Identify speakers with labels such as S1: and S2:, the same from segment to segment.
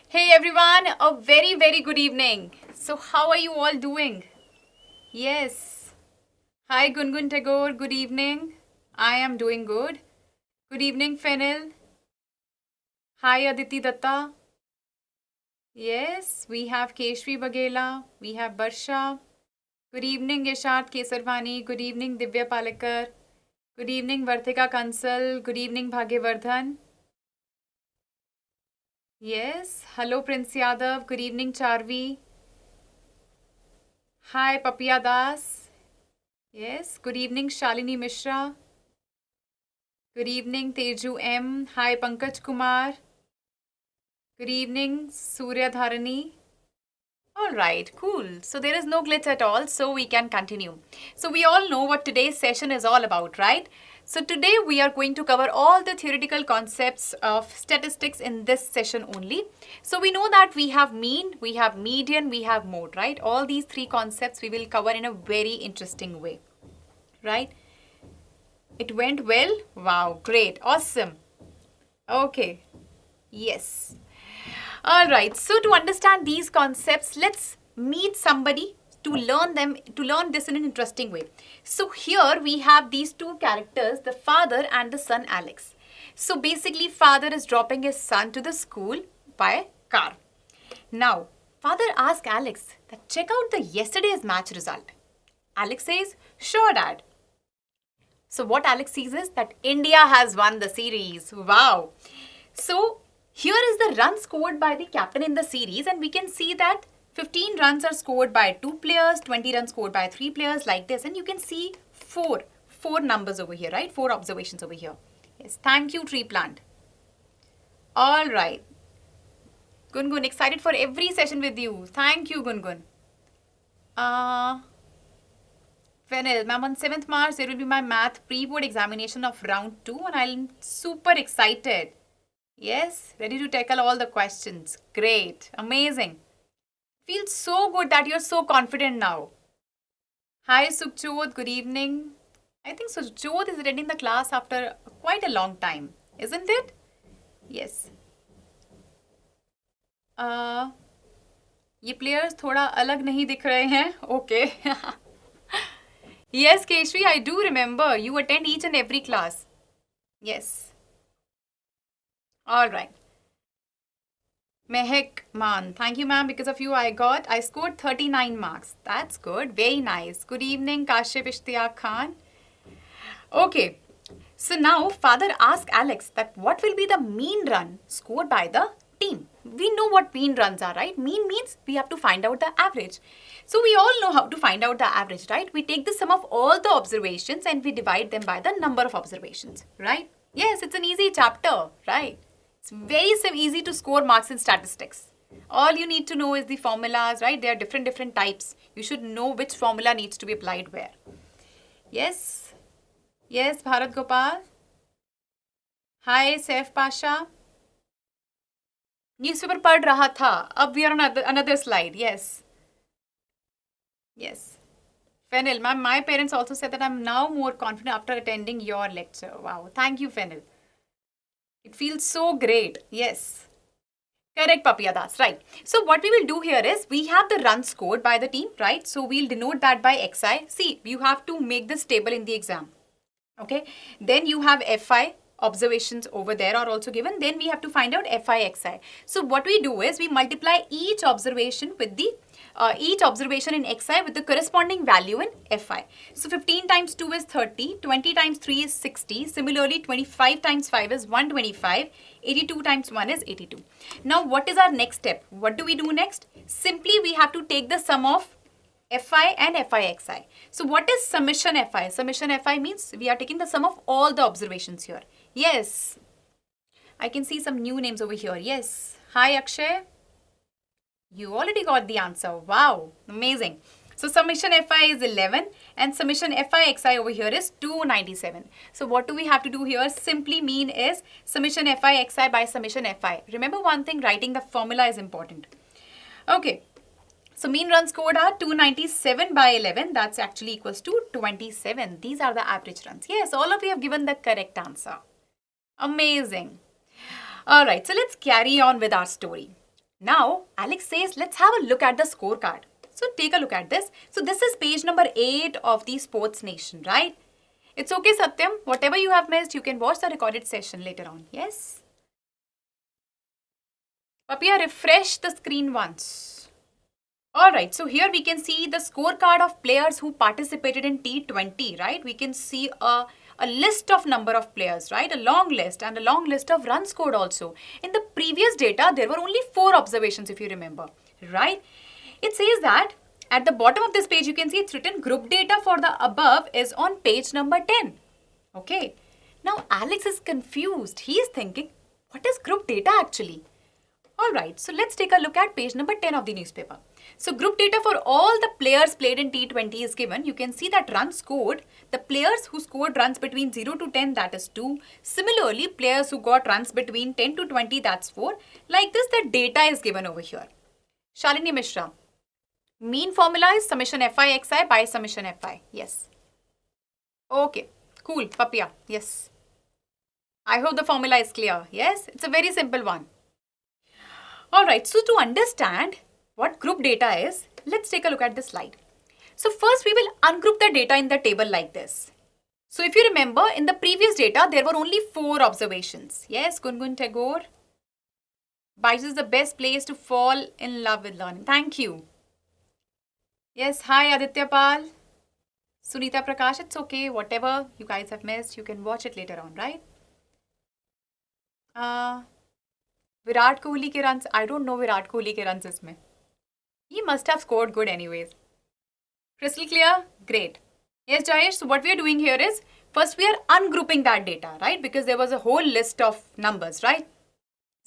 S1: Hey everyone, a very good evening. So how are you all doing? Yes. Hi Gungun Tagore, good evening. I am doing good. Good evening Fenil. Hi Aditi Datta. Yes, we have Keshri Bagela. We have Barsha. Good evening Yashat Kesarvani. Good evening Divya Palekar. Good evening Vartika Kansal. Good evening Bhagyavardhan. Yes. Hello Prince Yadav. Good evening Charvi. Hi Papiya Das. Yes. Good evening Shalini Mishra. Good evening Teju M. Hi Pankaj Kumar. Good evening Surya Dharani. Alright, cool. So there is no glitch at all, so we can continue. So we all know what today's session is all about, right? So today we are going to cover all the theoretical concepts of statistics in this session only. So we know that we have mean, we have median, we have mode, right? All these three concepts we will cover in a very interesting way, right? It went well? Wow, great, awesome. Okay, yes. All right, so to understand these concepts, let's meet somebody to learn this in an interesting way. So here we have these two characters, the father and the son Alex. So basically, father is dropping his son to the school by car. Now, father asks Alex that check out the yesterday's match result. Alex says, sure dad. So what Alex sees is that India has won the series. Wow. So here is the run scored by the captain in the series, and we can see that 15 runs are scored by 2 players, 20 runs scored by 3 players, like this. And you can see four numbers over here, right? 4 observations over here. Yes, thank you, tree plant. All right. Gungun, excited for every session with you. Thank you, Gungun. Fenil, ma'am, on 7th March, there will be my math pre-board examination of round 2, and I'm super excited. Yes, ready to tackle all the questions. Great, amazing. Feels so good that you're so confident now. Hi Sukhjot, good evening. I think Sukhjot is attending the class after quite a long time, isn't it? Yes. ये players थोड़ा अलग नहीं दिख रहे हैं. Okay. Yes, Keshri, I do remember. You attend each and every class. Yes. All right. Mehek Man, thank you ma'am. Because of you I scored 39 marks. That's good. Very nice. Good evening Kashif Ishtiyaq Khan. Okay. So now father asked Alex that what will be the mean run scored by the team. We know what mean runs are, right? Mean means we have to find out the average. So we all know how to find out the average, right? We take the sum of all the observations and we divide them by the number of observations, right? Yes, it's an easy chapter, right? It's very easy to score marks in statistics. All you need to know is the formulas, right? There are different types. You should know which formula needs to be applied where. Yes. Yes, Bharat Gopal. Hi, Saif Pasha. Newspaper पढ़ रहा था. अब we are on another slide. Yes. Yes. Fenil, ma'am, my parents also said that I'm now more confident after attending your lecture. Wow. Thank you, Fenil. It feels so great. Yes. Correct, Papiya Das. Right. So what we will do here is we have the runs scored by the team, right? So we'll denote that by XI. See, you have to make this table in the exam. Okay. Then you have FI. Observations over there are also given. Then we have to find out FI/XI. So what we do is we multiply each observation with the each observation in XI with the corresponding value in FI. So 15 times 2 is 30, 20 times 3 is 60. Similarly, 25 times 5 is 125, 82 times 1 is 82. Now what is our next step? What do we do next? Simply we have to take the sum of FI and FI/XI. So what is summation FI? Summation FI means we are taking the sum of all the observations here. Yes. I can see some new names over here. Yes. Hi Akshay. You already got the answer. Wow. Amazing. So summation FI is 11 and summation FI/XI over here is 297. So what do we have to do here? Simply mean is summation FI/XI by summation FI. Remember one thing, writing the formula is important. Okay. So mean runs scored are 297 by 11. That's actually equals to 27. These are the average runs. Yes, all of you have given the correct answer. Amazing. All right, so let's carry on with our story. Now, Alex says, let's have a look at the scorecard. So take a look at this. So this is page number 8 of the Sports Nation, right? It's okay, Satyam. Whatever you have missed, you can watch the recorded session later on. Yes? Papiya, refresh the screen once. Alright, so here we can see the scorecard of players who participated in T20, right? We can see a list of number of players, right? A long list and a long list of runs scored also. In the previous data, there were only 4 observations if you remember, right? It says that at the bottom of this page, you can see it's written group data for the above is on page number 10. Okay. Now, Alex is confused. He is thinking, what is group data actually? Alright, so let's take a look at page number 10 of the newspaper. So group data for all the players played in T20 is given. You can see that runs scored, the players who scored runs between 0 to 10, that is 2. Similarly, players who got runs between 10 to 20, that's 4. Like this, the data is given over here. Shalini Mishra. Mean formula is summation Fi Xi by summation Fi. Yes. Okay. Cool. Papiya. Yes. I hope the formula is clear. Yes. It's a very simple one. Alright. So to understand what group data is, let's take a look at this slide. So first we will ungroup the data in the table like this. So if you remember, in the previous data, there were only 4 observations. Yes. Gungun Tagore. Byjus is the best place to fall in love with learning. Thank you. Yes, hi Aditya Pal. Sunita Prakash, it's okay. Whatever you guys have missed, you can watch it later on, right? Virat Kohli ke runs. I don't know Virat Kohli ke runs isme. He must have scored good anyways. Crystal clear? Great. Yes, Jayesh. So what we are doing here is, first we are ungrouping that data, right? Because there was a whole list of numbers, right?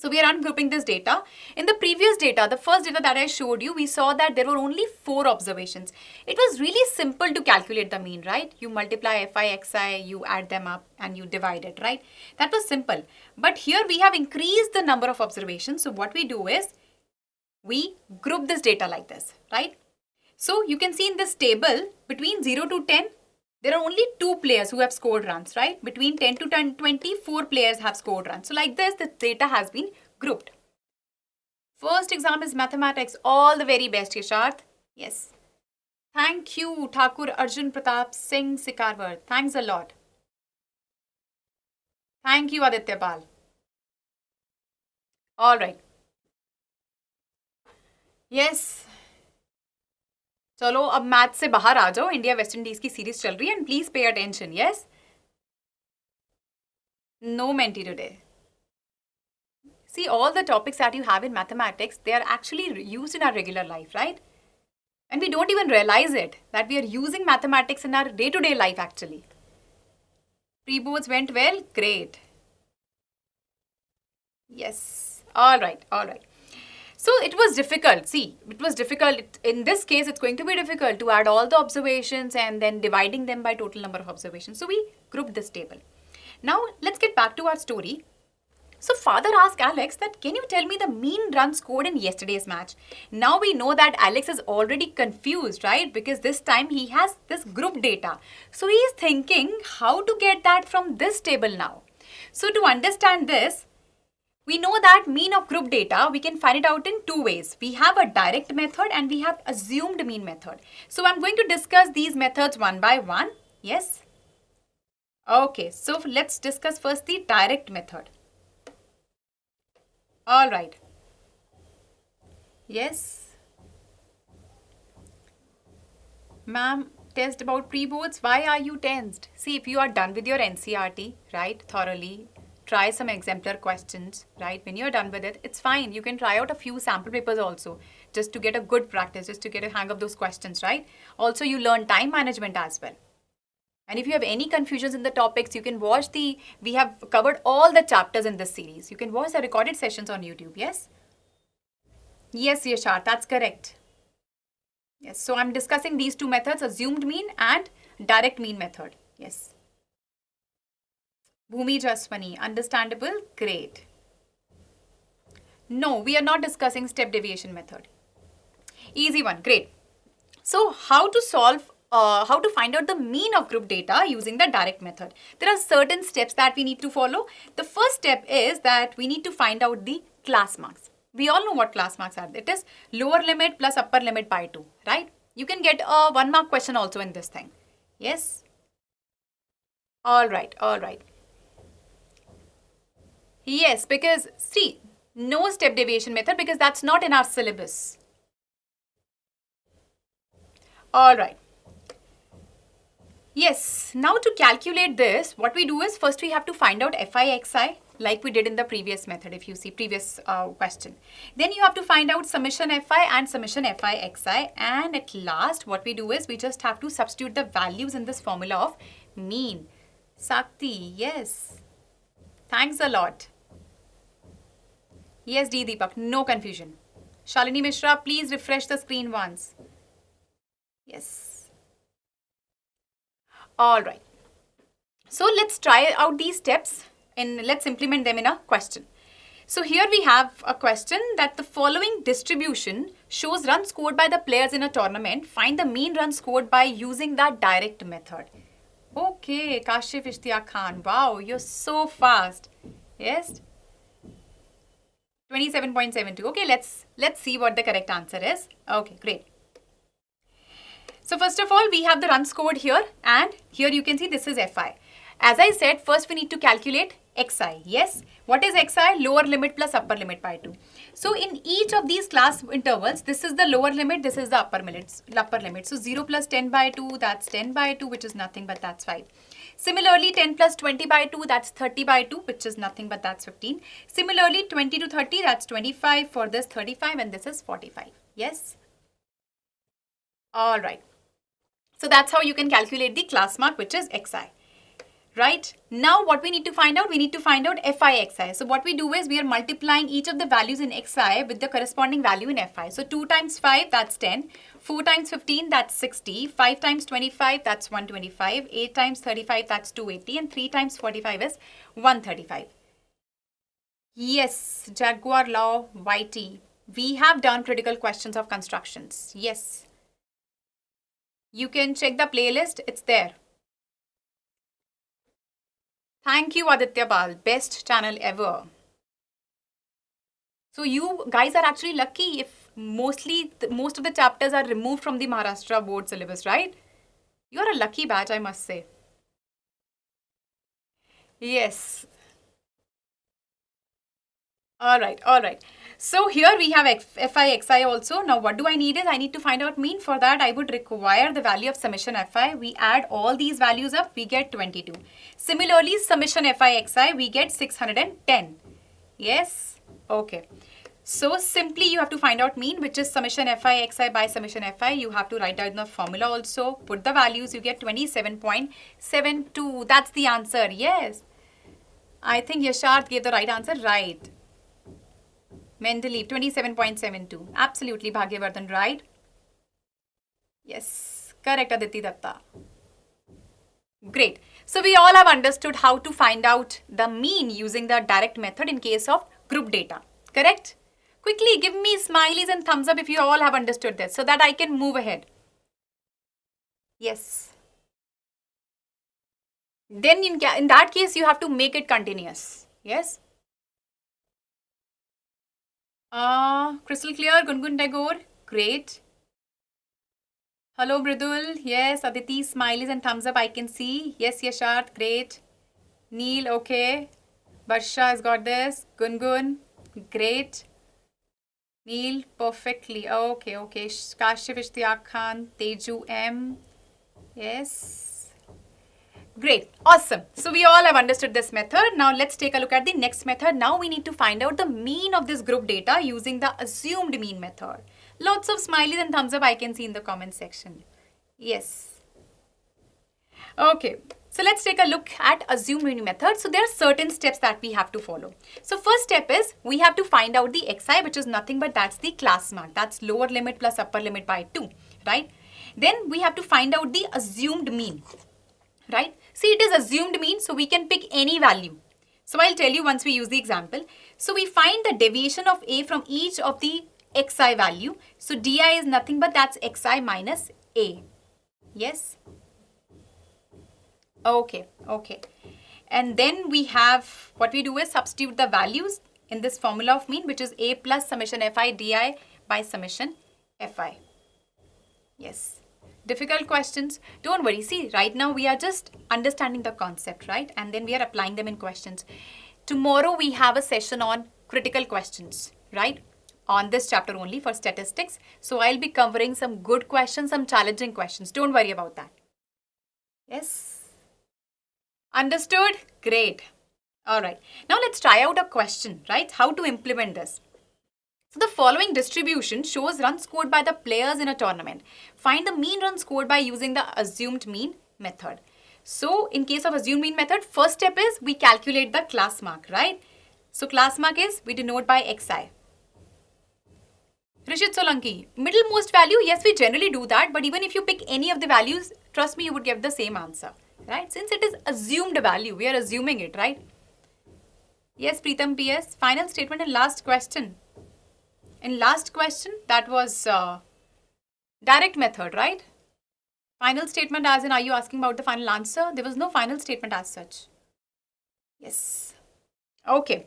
S1: So we are ungrouping this data. In the previous data, the first data that I showed you, we saw that there were only 4 observations. It was really simple to calculate the mean, right? You multiply Fi Xi, you add them up and you divide it, right? That was simple. But here we have increased the number of observations. So what we do is, we group this data like this, right? So you can see in this table, between 0 to 10, there are only 2 players who have scored runs, right? Between 10 to 20, 4 players have scored runs. So like this, the data has been grouped. First exam is mathematics. All the very best, Yasharth. Yes. Thank you, Thakur Arjun Pratap Singh Sikarwar. Thanks a lot. Thank you, Aditya Pal. All right. Yes. चलो अब math से बाहर आ जाओ. India West Indies की series चल रही है and please pay attention. Yes, no mentee today. See, all the topics that you have in mathematics, they are actually used in our regular life, right? And we don't even realize it, that we are using mathematics in our day-to-day life actually. Pre-boards went well? Great. Yes. All right. All right. So it was difficult. See, it was difficult. In this case, it's going to be difficult to add all the observations and then dividing them by total number of observations. So we grouped this table. Now, let's get back to our story. So father asked Alex that, can you tell me the mean run scored in yesterday's match? Now we know that Alex is already confused, right? Because this time he has this group data. So he is thinking how to get that from this table now. So to understand this, we know that mean of group data, we can find it out in 2 ways. We have a direct method and we have assumed mean method. So I'm going to discuss these methods one by one. Yes? Okay, so let's discuss first the direct method. All right. Yes. Ma'am, tensed about pre-boards. Why are you tensed? See, if you are done with your NCRT, right, thoroughly, try some exemplar questions, right? When you're done with it, it's fine. You can try out a few sample papers also, just to get a good practice, just to get a hang of those questions, right? Also, you learn time management as well. And if you have any confusions in the topics, you can watch we have covered all the chapters in this series. You can watch the recorded sessions on YouTube, yes? Yes, Yashar, that's correct. Yes, so I'm discussing these 2 methods, assumed mean and direct mean method. Yes. Bhumi Jaswani, understandable? Great. No, we are not discussing step deviation method. Easy one, great. So how to find out the mean of group data using the direct method? There are certain steps that we need to follow. The first step is that we need to find out the class marks. We all know what class marks are. It is lower limit plus upper limit by 2, right? You can get a 1 mark question also in this thing. Yes? All right, all right. Yes, because see, no step deviation method because that's not in our syllabus. All right. Yes, now to calculate this, what we do is first we have to find out Fi Xi like we did in the previous method, if you see previous question. Then you have to find out summation Fi and summation Fi Xi, and at last what we do is we just have to substitute the values in this formula of mean. Sakti, yes. Thanks a lot. Yes, D. Deepak, no confusion. Shalini Mishra, please refresh the screen once. Yes. All right. So let's try out these steps and let's implement them in a question. So here we have a question that the following distribution shows runs scored by the players in a tournament. Find the mean runs scored by using the direct method. Okay, Kashif Ishtiaq Khan. Wow, you're so fast. Yes. 27.72. Okay, let's see what the correct answer is. Okay, great. So first of all, we have the run scored here, and here you can see this is Fi. As I said, first we need to calculate Xi. Yes, what is Xi? Lower limit plus upper limit by 2. So in each of these class intervals, this is the lower limit, this is the upper limit. So 0 plus 10 by 2, that's 10 by 2, which is nothing but that's 5. Similarly, 10 plus 20 by 2, that's 30 by 2, which is nothing but that's 15. Similarly, 20 to 30, that's 25. For this 35, and this is 45. Yes? All right. So that's how you can calculate the class mark, which is Xi. Right? Now what we need to find out? We need to find out Fi Xi. So what we do is we are multiplying each of the values in Xi with the corresponding value in Fi. So 2 times 5, that's 10. 4 times 15, that's 60. 5 times 25, that's 125. 8 times 35, that's 280. And 3 times 45 is 135. Yes, Jaguar Law, YT. We have done critical questions of constructions. Yes. You can check the playlist. It's there. Thank you, Aditya Pal. Best channel ever. So you guys are actually lucky if most of the chapters are removed from the Maharashtra board syllabus, right? You are a lucky batch, I must say. Yes. All right, all right. So here we have Fi Xi also. Now what do I need is I need to find out mean. For that I would require the value of summation Fi. We add all these values up, we get 22. Similarly, summation Fi Xi, we get 610. Yes? Okay. So simply you have to find out mean, which is summation Fi Xi by summation Fi. You have to write down the formula also. Put the values, you get 27.72. That's the answer. Yes. I think Yasharth gave the right answer. Right. Mentally, 27.72. Absolutely, Bhagyavardhan, right? Yes, correct, Aditi Datta. Great. So we all have understood how to find out the mean using the direct method in case of group data. Correct? Quickly give me smileys and thumbs up if you all have understood this so that I can move ahead. Yes. Then in that case, you have to make it continuous. Yes. Crystal clear, Gungun Tagore, great. Hello, Bridul, yes, Aditi, smileys and thumbs up, I can see. Yes, Yasharth, great. Neil, okay. Barsha has got this. Gungun, great. Neil, perfectly. Okay, okay. Kashif Ishtiaq Khan, Teju M. Yes. Great, awesome. So we all have understood this method. Now let's take a look at the next method. Now we need to find out the mean of this group data using the assumed mean method. Lots of smileys and thumbs up I can see in the comment section. Yes. Okay, so let's take a look at assumed mean method. So there are certain steps that we have to follow. So first step is we have to find out the Xi, which is nothing but that's the class mark. That's lower limit plus upper limit by 2, right? Then we have to find out the assumed mean. Right? See, it is assumed mean, so we can pick any value. So I'll tell you once we use the example. So we find the deviation of A from each of the Xi value. So Di is nothing but that's Xi minus A. Yes? Okay, okay. And then we have, what we do is substitute the values in this formula of mean, which is A plus summation Fi di by summation Fi. Yes. Difficult questions. Don't worry. See, right now we are just understanding the concept, right? And then we are applying them in questions. Tomorrow we have a session on critical questions, right? On this chapter only for statistics. So I'll be covering some good questions, some challenging questions. Don't worry about that. Yes. Understood? Great. All right. Now let's try out a question, right? How to implement this. So the following distribution shows runs scored by the players in a tournament. Find the mean run scored by using the assumed mean method. So in case of assumed mean method, first step is we calculate the class mark, right? So class mark is we denote by xi. Rishit Solanki, middlemost value, yes, we generally do that, but even if you pick any of the values, trust me, you would get the same answer, right? Since it is assumed value, we are assuming it, right? Yes, Preetham PS, final statement and last question. In last question, that was direct method, right? Final statement as in, are you asking about the final answer? There was no final statement as such. Yes. Okay.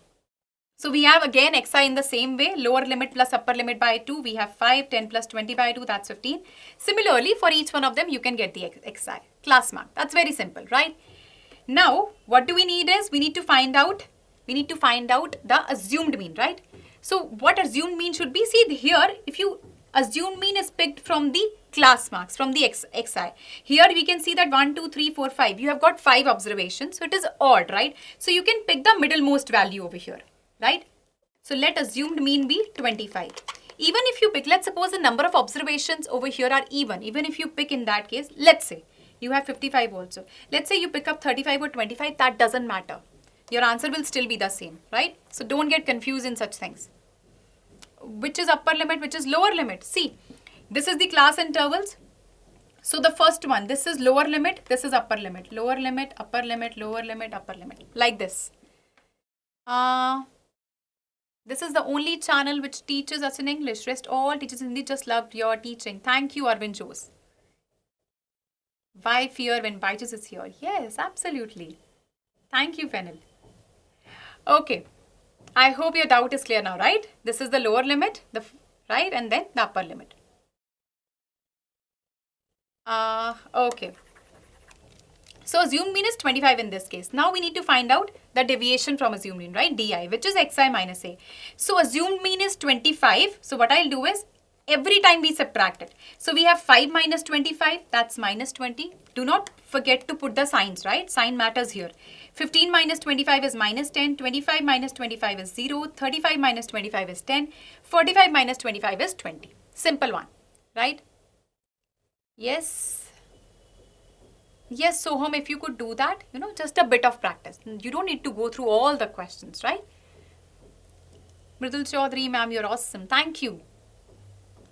S1: So we have again xi in the same way, lower limit plus upper limit by 2, we have 5, 10 plus 20 by 2, that's 15. Similarly, for each one of them, you can get the xi, class mark. That's very simple, right? Now, what do we need is, we need to find out the assumed mean, right? So what assumed mean should be, see here, if you assumed mean is picked from the class marks, from the xi. Here we can see that 1, 2, 3, 4, 5. You have got 5 observations, so it is odd, right? So you can pick the middlemost value over here. Right? So let assumed mean be 25. Even if you pick, let's suppose the number of observations over here are even if you pick in that case, let's say you have 55 also. Let's say you pick up 35 or 25, that doesn't matter. Your answer will still be the same, right? So don't get confused in such things. Which is upper limit, which is lower limit? See, this is the class intervals. So the first one, this is lower limit, this is upper limit. Lower limit, upper limit, lower limit, upper limit. Like this. This is the only channel which teaches us in English. Rest all teachers in Hindi just loved your teaching. Thank you, BYJU'S. Why fear when Byjus is here? Yes, absolutely. Thank you, Fennel. Okay. I hope your doubt is clear now, right? This is the lower limit, right? And then the upper limit. Okay. So assumed mean is 25 in this case. Now we need to find out the deviation from assumed mean, right? Di, which is xi minus a. So assumed mean is 25. So what I'll do is, every time we subtract it. So we have 5 minus 25, that's minus 20. Do not forget to put the signs, right? Sign matters here. 15 minus 25 is minus 10. 25 minus 25 is 0. 35 minus 25 is 10. 45 minus 25 is 20. Simple one, right? Yes. Yes, Soham, if you could do that, just a bit of practice. You don't need to go through all the questions, right? Mridul Chaudhary, ma'am, you're awesome. Thank you.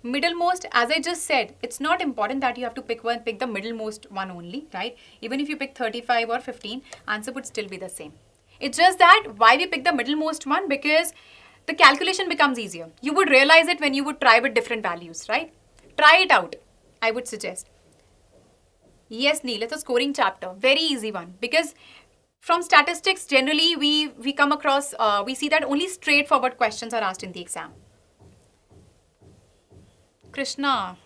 S1: Middlemost, as I just said, it's not important that you have to pick the middlemost one only, right? Even if you pick 35 or 15, answer would still be the same. It's just that why we pick the middlemost one, because the calculation becomes easier. You would realize it when you would try with different values, right? Try it out, I would suggest. Yes, Neil, it's a scoring chapter. Very easy one. Because from statistics, generally, we come across, we see that only straightforward questions are asked in the exam. Krishna,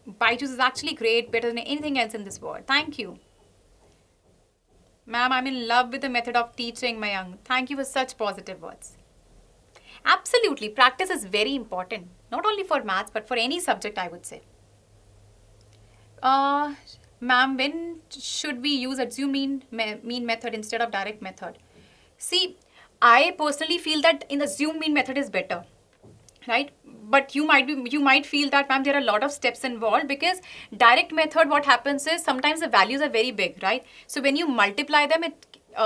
S1: Byjus is actually great, better than anything else in this world. Thank you. Ma'am, I'm in love with the method of teaching, Mayank. Thank you for such positive words. Absolutely, practice is very important. Not only for maths, but for any subject, I would say. Ma'am, when should we use assumed mean method instead of direct method? See, I personally feel that in assumed mean method is better, right? But you might feel that, ma'am, there are a lot of steps involved, because direct method, what happens is sometimes the values are very big, right? So when you multiply them,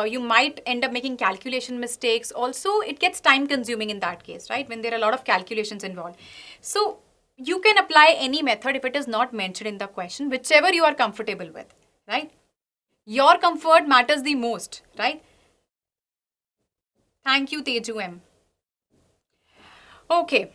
S1: you might end up making calculation mistakes. Also, it gets time consuming in that case, right? When there are a lot of calculations involved. So you can apply any method if it is not mentioned in the question, whichever you are comfortable with, right? Your comfort matters the most, right? Thank you, Teju M. Okay.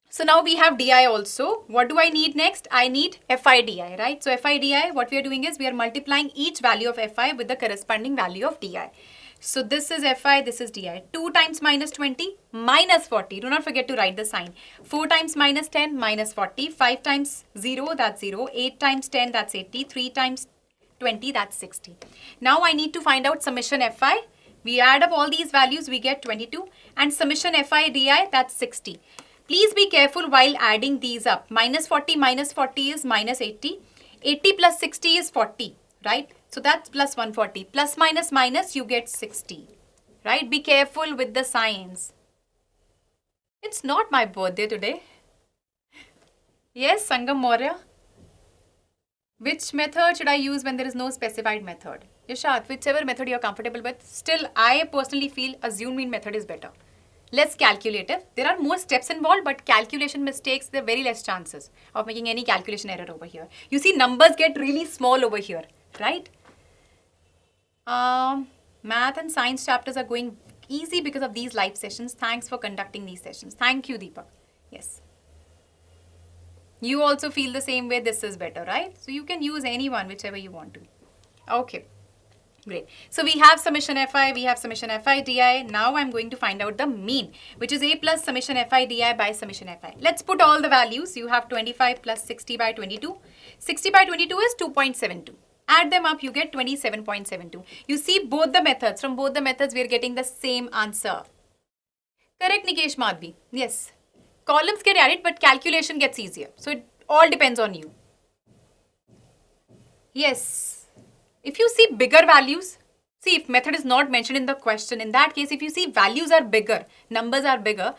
S1: So now we have DI also. What do I need next? I need FI/DI, right? So FI/DI, what we are doing is we are multiplying each value of FI with the corresponding value of DI. So this is Fi, this is Di. 2 times minus 20, minus 40. Do not forget to write the sign. 4 times minus 10, minus 40. 5 times 0, that's 0. 8 times 10, that's 80. 3 times 20, that's 60. Now I need to find out summation Fi. We add up all these values, we get 22. And summation Fi Di, that's 60. Please be careful while adding these up. Minus 40 is minus 80. 80 plus 60 is 40, right? So that's plus 140. Plus minus minus, you get 60, right? Be careful with the signs. It's not my birthday today. Yes, Sangam Maurya. Which method should I use when there is no specified method? Yashat, whichever method you're comfortable with. Still, I personally feel assumed mean method is better. Less calculative. There are more steps involved, but calculation mistakes, there are very less chances of making any calculation error over here. You see, numbers get really small over here, right? Math and science chapters are going easy because of these live sessions. Thanks for conducting these sessions. Thank you, Deepak. Yes. You also feel the same way. This is better, right? So you can use any one, whichever you want to. Okay. Great. So we have summation Fi, we have summation Fi Di. Now I'm going to find out the mean, which is A plus summation Fi Di by summation Fi. Let's put all the values. You have 25 plus 60 by 22. 60 by 22 is 2.72. Add them up, you get 27.72. You see both the methods. From both the methods, we are getting the same answer. Correct, Nikesh Madhvi? Yes. Columns get added, but calculation gets easier. So it all depends on you. Yes. If you see bigger values, see if method is not mentioned in the question, in that case, if you see values are bigger, numbers are bigger,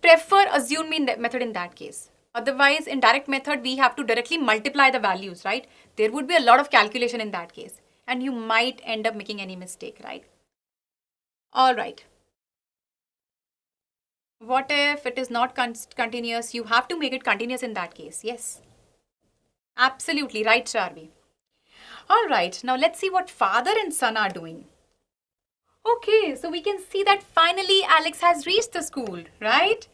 S1: prefer assumed mean method in that case. Otherwise, in direct method, we have to directly multiply the values, right? There would be a lot of calculation in that case, and you might end up making any mistake, right? All right. What if it is not continuous? You have to make it continuous in that case. Yes. Absolutely right, Charvi. All right. Now let's see what father and son are doing. Okay. So we can see that finally Alex has reached the school, right?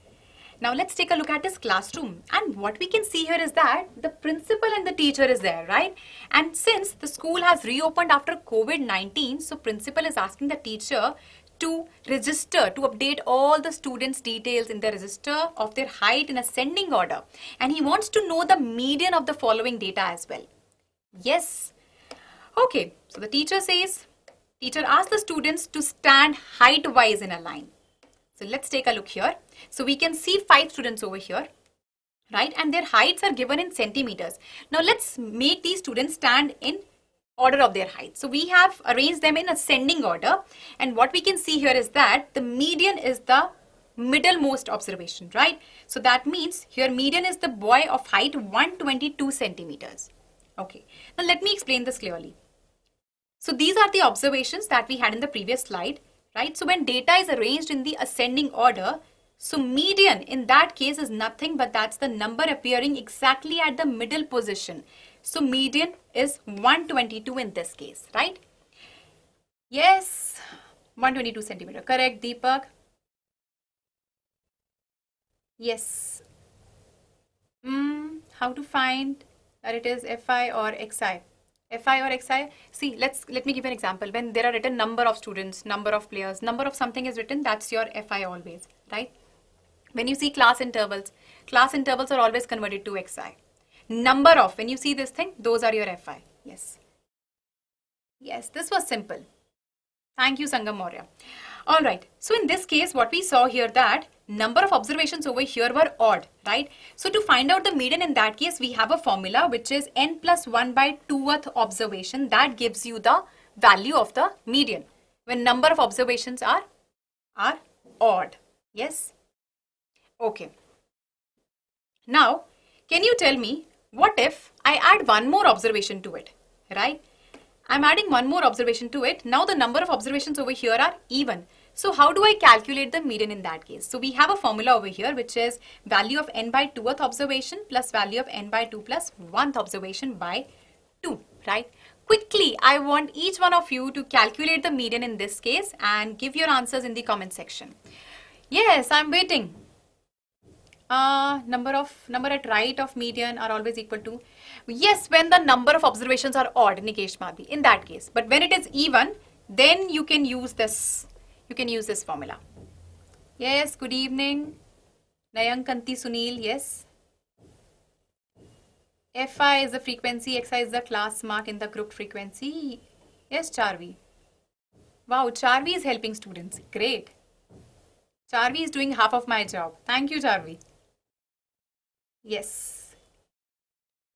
S1: Now let's take a look at his classroom. And what we can see here is that the principal and the teacher is there, right? And since the school has reopened after COVID-19, so principal is asking the teacher to register, to update all the students' details in the register of their height in ascending order. And he wants to know the median of the following data as well. Yes. Okay. So the teacher asks the students to stand height-wise in a line. So let's take a look here. So we can see 5 students over here, right? And their heights are given in centimeters. Now let's make these students stand in order of their height. So we have arranged them in ascending order. And what we can see here is that the median is the middlemost observation, right? So that means here median is the boy of height 122 centimeters. Okay. Now let me explain this clearly. So these are the observations that we had in the previous slide, right? So when data is arranged in the ascending order, so median in that case is nothing but that's the number appearing exactly at the middle position. So median is 122 in this case, right? Yes, 122 centimeter. Correct, Deepak? Yes. How to find that it is Fi or Xi? Fi or Xi? See, let me give you an example. When there are written number of students, number of players, number of something is written, that's your Fi always, right? When you see class intervals are always converted to Xi. Number of, when you see this thing, those are your Fi. Yes. Yes, this was simple. Thank you, Sangam Maurya. All right. So in this case, what we saw here that number of observations over here were odd, right? So to find out the median in that case, we have a formula which is n plus 1 by 2th observation. That gives you the value of the median when number of observations are odd. Yes. Okay. Now, can you tell me what if I add one more observation to it, right? I'm adding one more observation to it. Now the number of observations over here are even. So how do I calculate the median in that case? So we have a formula over here which is value of n by 2th observation plus value of n by 2 plus 1th observation by 2, right? Quickly, I want each one of you to calculate the median in this case and give your answers in the comment section. Yes, I'm waiting. Number at right of median are always equal to, yes, when the number of observations are odd, Nikesh Madhi, in that case. But when it is even, then you can use this. You can use this formula. Yes, good evening. Nayankanti Sunil, yes. Fi is the frequency, Xi is the class mark in the group frequency. Yes, Charvi. Wow, Charvi is helping students. Great. Charvi is doing half of my job. Thank you, Charvi. Yes.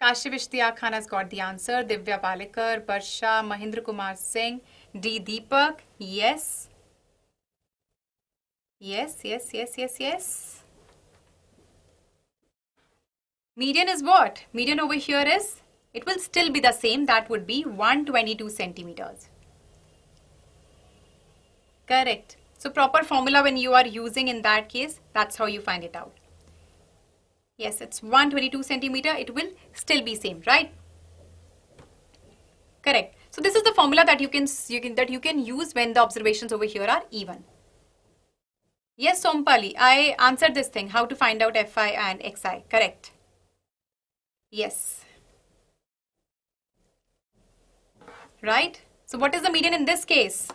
S1: Kashif Ishtiyaq Khan has got the answer. Divya Palekar, Barsha, Mahindra Kumar Singh, D. Deepak. Yes. Yes, yes, yes, yes, yes. Median is what? Median over here is, it will still be the same. That would be 122 centimeters. Correct. So proper formula when you are using in that case, that's how you find it out. Yes, it's 122 centimeter. It will still be same, right? Correct. So this is the formula that you can use when the observations over here are even. Yes, Sompali, I answered this thing, how to find out Fi and Xi. Correct. Yes. Right? So what is the median in this case?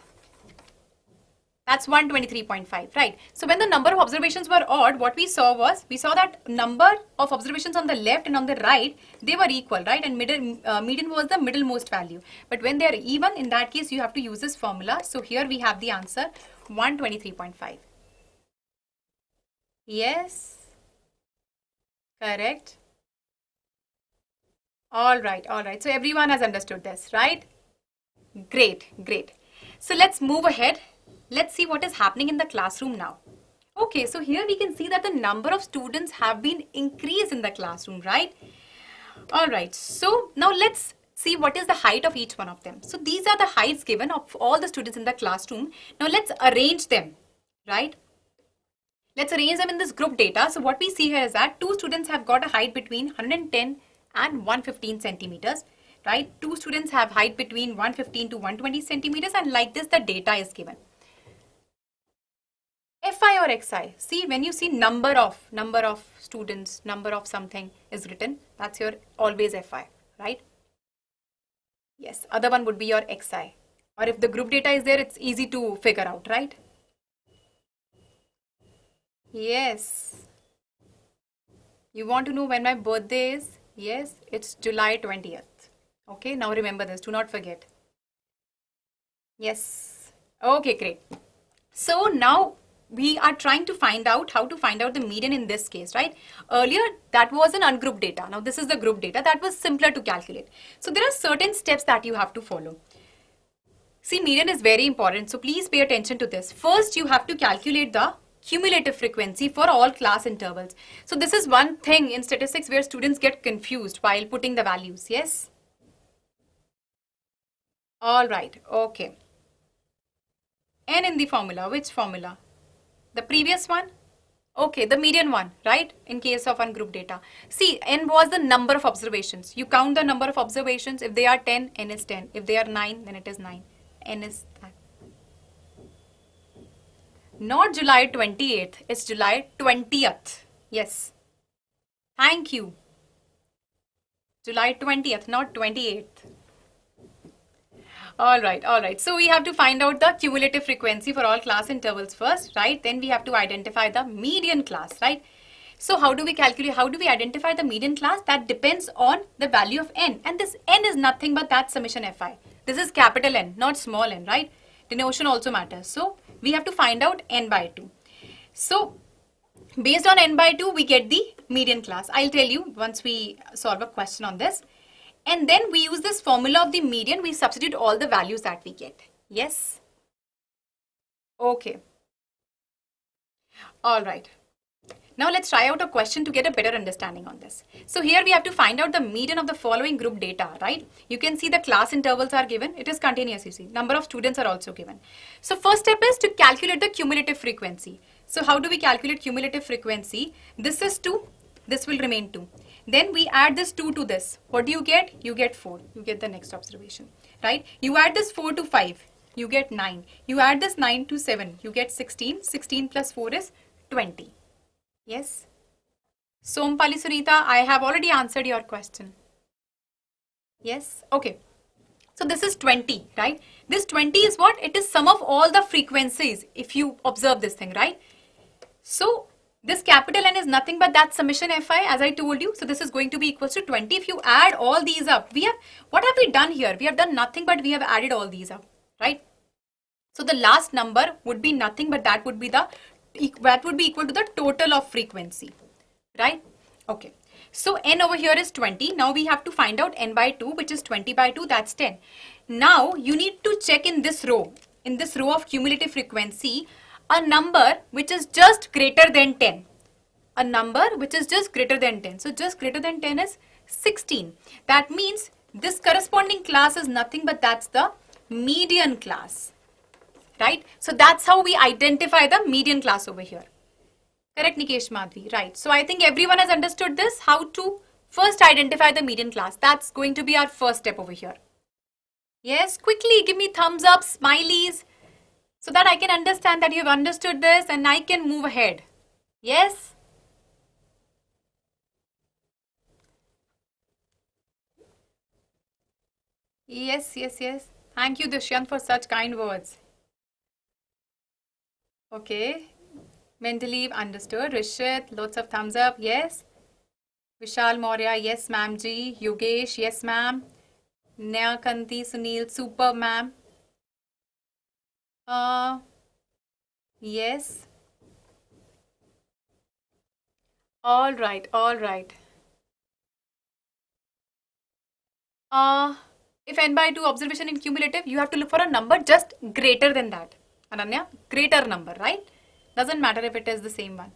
S1: That's 123.5, right? So when the number of observations were odd, what we saw that number of observations on the left and on the right, they were equal, right? And median was the middlemost value. But when they are even, in that case, you have to use this formula. So here we have the answer, 123.5. Yes. Correct. All right, all right. So everyone has understood this, right? Great, great. So let's move ahead. Let's see what is happening in the classroom now. Okay, so here we can see that the number of students have been increased in the classroom, right? All right, so now let's see what is the height of each one of them. So these are the heights given of all the students in the classroom. Now let's arrange them, right? Let's arrange them in this group data. So what we see here is that two students have got a height between 110 and 115 centimeters, right? Two students have height between 115 to 120 centimeters, and like this the data is given. Fi or Xi, see when you see number of students, number of something is written, that's your always Fi, right? Yes, other one would be your Xi. Or if the group data is there, it's easy to figure out, right? Yes. You want to know when my birthday is? Yes, it's July 20th. Okay, now remember this, do not forget. Yes. Okay, great. So now we are trying to find out how to find out the median in this case, right? Earlier, that was an ungrouped data. Now this is the group data. That was simpler to calculate. So there are certain steps that you have to follow. See, median is very important. So please pay attention to this. First, you have to calculate the cumulative frequency for all class intervals. So this is one thing in statistics where students get confused while putting the values. Yes? All right. Okay. N in the formula. Which formula? The previous one? Okay, the median one, right? In case of ungroup data. See, N was the number of observations. You count the number of observations. If they are 10, N is 10. If they are 9, then it is 9. N is that. Not July 28th, it's July 20th. Yes. Thank you. July 20th, not 28th. All right. So we have to find out the cumulative frequency for all class intervals first, right? Then we have to identify the median class, right? So how do we calculate, how do we identify the median class? That depends on the value of N. And this N is nothing but that summation Fi. This is capital N, not small n, right? Denotation also matters. So we have to find out N by 2. So based on N by 2, we get the median class. I'll tell you once we solve a question on this. And then we use this formula of the median. We substitute all the values that we get. Yes? Okay. All right. Now let's try out a question to get a better understanding on this. So here we have to find out the median of the following group data, right? You can see the class intervals are given. It is continuous, you see. Number of students are also given. So first step is to calculate the cumulative frequency. So how do we calculate cumulative frequency? This is 2. This will remain 2. Then we add this 2 to this. What do you get? You get 4. You get the next observation, right? You add this 4 to 5. You get 9. You add this 9 to 7. You get 16. 16 plus 4 is 20. Yes? Sompali Sunita, I have already answered your question. Yes? Okay. So this is 20, right? This 20 is what? It is sum of all the frequencies, if you observe this thing, right? So this capital N is nothing but that summation Fi, as I told you. So this is going to be equals to 20. If you add all these up, what have we done here? We have done nothing but we have added all these up, right? So the last number would be nothing but that would be equal to the total of frequency, right? Okay. So N over here is 20. Now we have to find out N by 2, which is 20 by 2, that's 10. Now you need to check in this row of cumulative frequency, a number which is just greater than 10. A number which is just greater than 10. So just greater than 10 is 16. That means this corresponding class is nothing but that's the median class, right? So that's how we identify the median class over here. Correct, Nikesh Madhvi, right. So I think everyone has understood this, how to first identify the median class. That's going to be our first step over here. Yes, quickly give me thumbs up, smileys, so that I can understand that you've understood this and I can move ahead. Yes? Yes, yes, yes. Thank you, Dushyant, for such kind words. Okay. Mentally understood. Rishit, lots of thumbs up. Yes. Vishal Maurya, yes, ma'am. Ji. Yogesh, yes, ma'am. Neakanti Sunil, super, ma'am. Yes. All right, all right. If n by 2 observation in cumulative, you have to look for a number just greater than that. Ananya, greater number, right? Doesn't matter if it is the same one.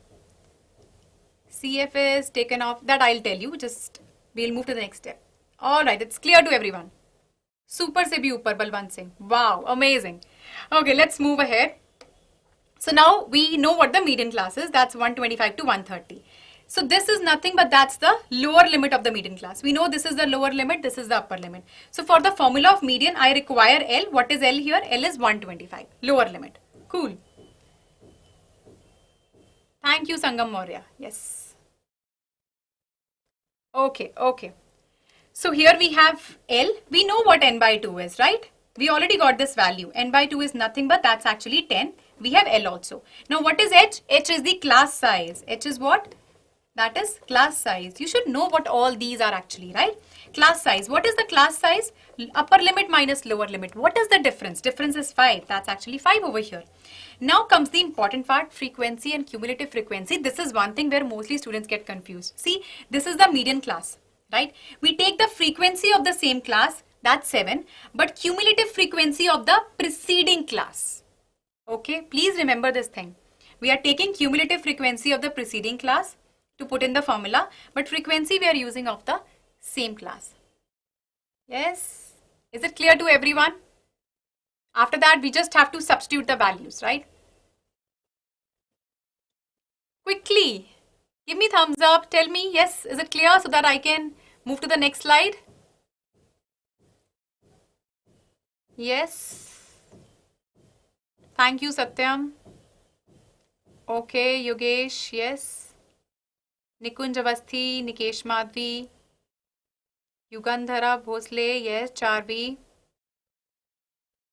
S1: CF is taken off. That I'll tell you. Just we'll move to the next step. All right, it's clear to everyone. Super se bhi upar, Balwant Singh. Wow, amazing. Okay, let's move ahead. So now we know what the median class is. That's 125 to 130. So this is nothing but that's the lower limit of the median class. We know this is the lower limit, this is the upper limit. So for the formula of median, I require L. What is L here? L is 125, lower limit. Cool. Thank you, Sangam Maurya. Yes. Okay, okay. So here we have L. We know what N by 2 is, right? We already got this value. N by 2 is nothing but that's actually 10. We have L also. Now what is H? H is the class size. H is what? That is class size. You should know what all these are actually, right? Class size. What is the class size? Upper limit minus lower limit. What is the difference? Difference is 5. That's actually 5 over here. Now comes the important part, frequency and cumulative frequency. This is one thing where mostly students get confused. See, this is the median class, right? We take the frequency of the same class, that's 7, but cumulative frequency of the preceding class. Okay, please remember this thing. We are taking cumulative frequency of the preceding class to put in the formula, but frequency we are using of the same class. Yes? Is it clear to everyone? After that, we just have to substitute the values, right? Quickly, give me thumbs up. Tell me, yes, is it clear so that I can move to the next slide? Yes. Thank you, Satyam. Okay, Yogesh, yes. Nikunj Avasthi, Nikesh Madhvi, Yugandhara Bhosle, yes, Charvi.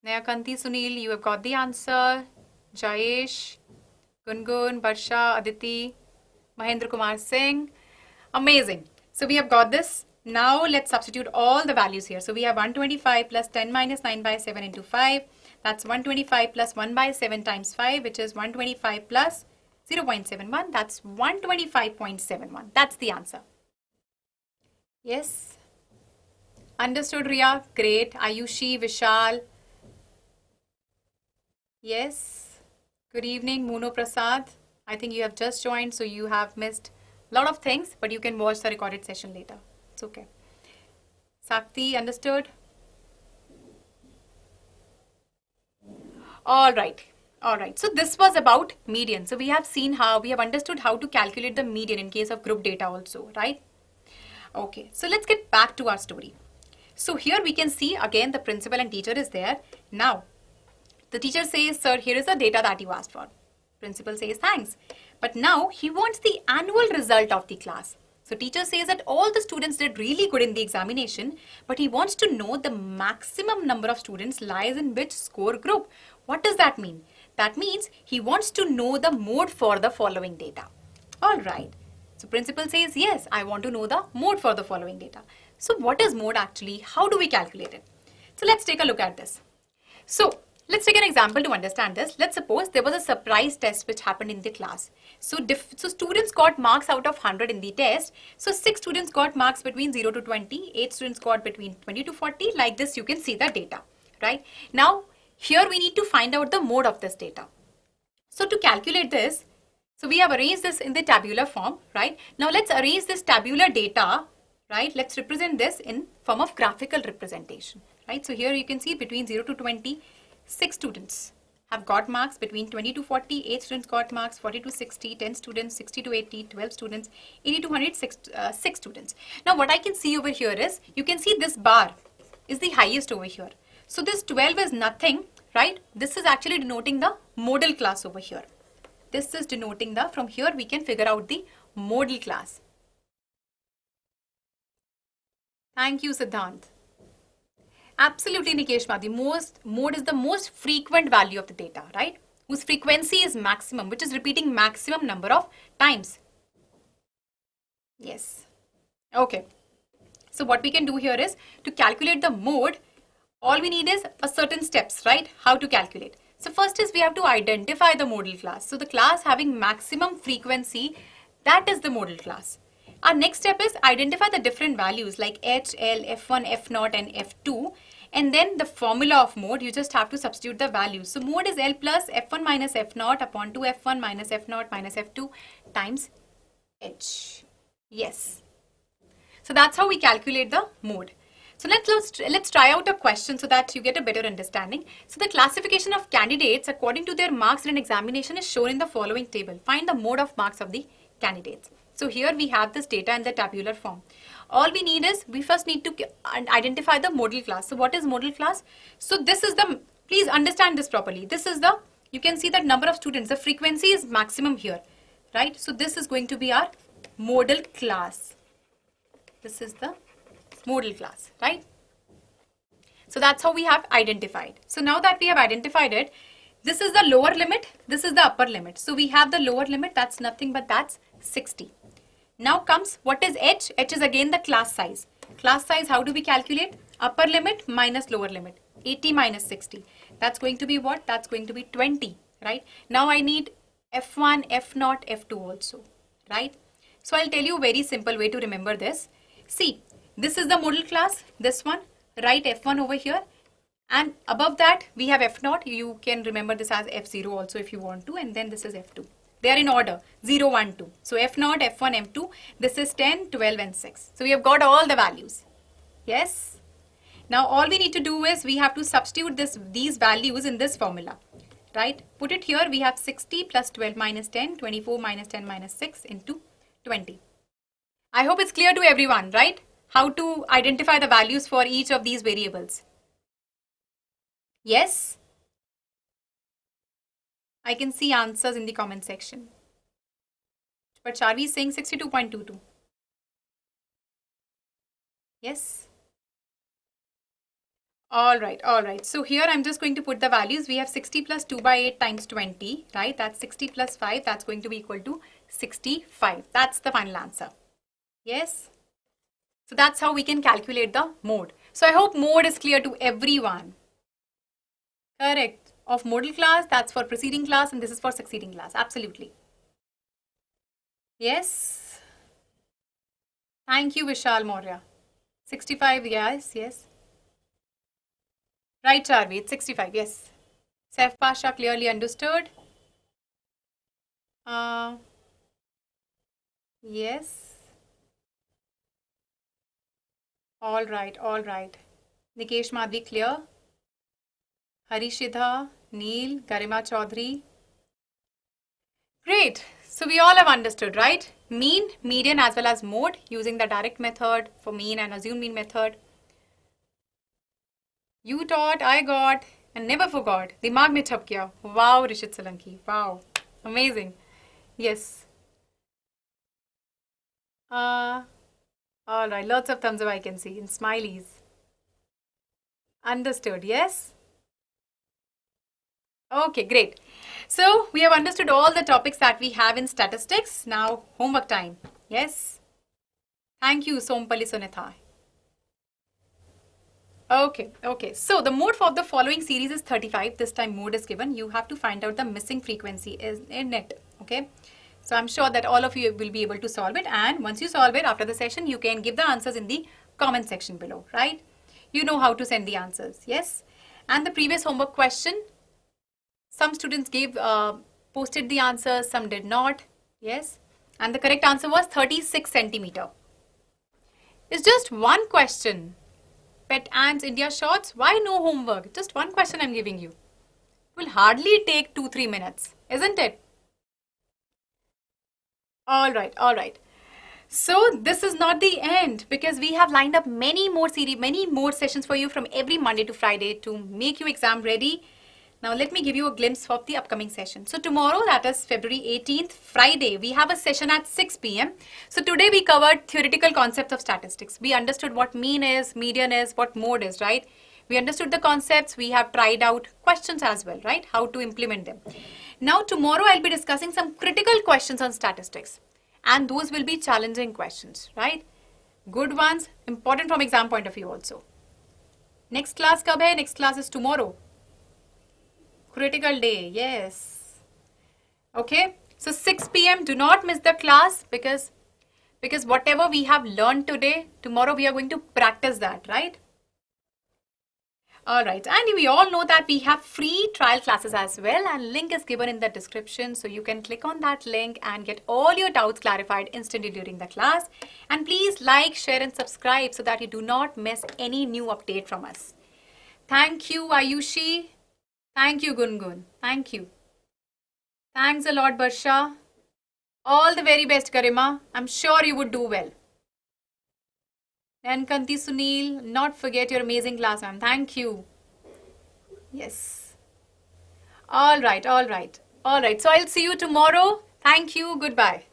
S1: Neakanti Sunil, you have got the answer. Jayesh, Gungun, Barsha, Aditi, Mahendra Kumar Singh. Amazing. So we have got this. Now let's substitute all the values here. So we have 125 plus 10 minus 9 by 7 into 5. That's 125 plus 1 by 7 times 5, which is 125 plus 0.71. That's 125.71. That's the answer. Yes. Understood, Ria? Great. Ayushi, Vishal. Yes. Good evening, Muno Prasad. I think you have just joined, so you have missed a lot of things, but you can watch the recorded session later. It's okay. Sakti, understood? All right. All right. So this was about median. So we have understood how to calculate the median in case of group data also, right? Okay. So let's get back to our story. So here we can see again the principal and teacher is there. Now, the teacher says, sir, here is the data that you asked for. Principal says, thanks. But now he wants the annual result of the class. So teacher says that all the students did really good in the examination, but he wants to know the maximum number of students lies in which score group. What does that mean? That means he wants to know the mode for the following data. All right. So principal says, yes, I want to know the mode for the following data. So what is mode actually? How do we calculate it? So let's take a look at this. So let's take an example to understand this. Let's suppose there was a surprise test which happened in the class. So students got marks out of 100 in the test. So 6 students got marks between 0 to 20, 8 students got between 20 to 40. Like this, you can see the data, right? Now, here we need to find out the mode of this data. So to calculate this, so we have arranged this in the tabular form, right? Now let's arrange this tabular data, right? Let's represent this in form of graphical representation, right? So here you can see between 0 to 20, 6 students have got marks, between 20 to 40, 8 students got marks, 40 to 60, 10 students, 60 to 80, 12 students, 80 to 100, 6 students. Now what I can see over here is, you can see this bar is the highest over here. So this 12 is nothing, right? This is actually denoting the modal class over here. This is denoting the, from here we can figure out the modal class. Thank you, Siddhant. Absolutely, Nikesh Madhi. Mode is the most frequent value of the data, right? Whose frequency is maximum, which is repeating maximum number of times. Yes. Okay. So what we can do here is, to calculate the mode, all we need is a certain steps, right? How to calculate. So first is we have to identify the modal class. So the class having maximum frequency, that is the modal class. Our next step is identify the different values like H, L, F1, F0 and F2. And then the formula of mode, you just have to substitute the values. So mode is L plus F1 minus F0 upon 2F1 minus F0 minus F2 times H. Yes. So that's how we calculate the mode. So let's try out a question so that you get a better understanding. So the classification of candidates according to their marks in an examination is shown in the following table. Find the mode of marks of the candidates. So here we have this data in the tabular form. All we need is, we first need to identify the modal class. So what is modal class? So this is the, please understand this properly. This is the, you can see that number of students, the frequency is maximum here, right? So this is going to be our modal class. This is the modal class, right? So that's how we have identified. So now that we have identified it, this is the lower limit, this is the upper limit. So we have the lower limit, that's nothing but that's 60. Now comes, what is H? H is again the class size. Class size, how do we calculate? Upper limit minus lower limit. 80 minus 60. That's going to be what? That's going to be 20, right? Now I need F1, F0, F2 also, right? So I'll tell you a very simple way to remember this. See, this is the modal class, this one. Write F1 over here. And above that, we have F0. You can remember this as F0 also if you want to. And then this is F2. They are in order, 0, 1, 2. So F0, F1, F2. This is 10, 12 and 6. So we have got all the values. Yes. Now all we need to do is, we have to substitute these values in this formula. Right? Put it here. We have 60 plus 12 minus 10, 24 minus 10 minus 6 into 20. I hope it's clear to everyone, right? How to identify the values for each of these variables. Yes? I can see answers in the comment section. But Charvi is saying 62.22. Yes? Alright. So here I'm just going to put the values. We have 60 plus 2 by 8 times 20, right? That's 60 plus 5. That's going to be equal to 65. That's the final answer. Yes? So that's how we can calculate the mode. So I hope mode is clear to everyone. Correct. Of modal class, that's for preceding class, and this is for succeeding class. Absolutely. Yes. Thank you, Vishal Maurya. 65, yes. Right, Charvi, it's 65, yes. Saif Pasha clearly understood. Yes. All right. Nikesh Madhvi clear. Harishidha, Neil, Garima Chaudhary. Great. So we all have understood, right? Mean, median as well as mode using the direct method for mean and assumed mean method. You taught, I got, and never forgot. Dimag mein chhap gaya. Wow, Rishit Solanki. Wow. Amazing. Yes. All right, lots of thumbs up I can see, and smileys. Understood, yes? Okay, great. So we have understood all the topics that we have in statistics. Now homework time. Yes? Thank you, Sompali Sunitha. Okay. So the mode for the following series is 35. This time mode is given. You have to find out the missing frequency is in it. Okay. So I'm sure that all of you will be able to solve it. And once you solve it after the session, you can give the answers in the comment section below, right? You know how to send the answers. Yes. And the previous homework question, some students posted the answers, some did not. Yes. And the correct answer was 36 centimeter. It's just one question. Pet ants, India shots. Why no homework? Just one question I'm giving you. It will hardly take 2-3 minutes, isn't it? All right. So this is not the end, because we have lined up many more sessions for you from every Monday to Friday to make you exam ready. Now let me give you a glimpse of the upcoming session. So tomorrow, that is February 18th, Friday, we have a session at 6 p.m. So today we covered theoretical concepts of statistics. We understood what mean is, median is, what mode is, right? We understood the concepts. We have tried out questions as well, right? How to implement them. Now tomorrow I'll be discussing some critical questions on statistics. And those will be challenging questions, right? Good ones, important from exam point of view also. Next class kab hai? Next class is tomorrow. Critical day, yes. Okay, so 6 p.m. do not miss the class, because whatever we have learned today, tomorrow we are going to practice that, right? All right, and we all know that we have free trial classes as well, and link is given in the description, so you can click on that link and get all your doubts clarified instantly during the class. And please like, share and subscribe so that you do not miss any new update from us. Thank you, Ayushi. Thank you, Gungun. Thank you. Thanks a lot, Barsha. All the very best, Garima. I'm sure you would do well. And Kanti Sunil, not forget your amazing class, ma'am. Thank you. Yes. All right. So I'll see you tomorrow. Thank you. Goodbye.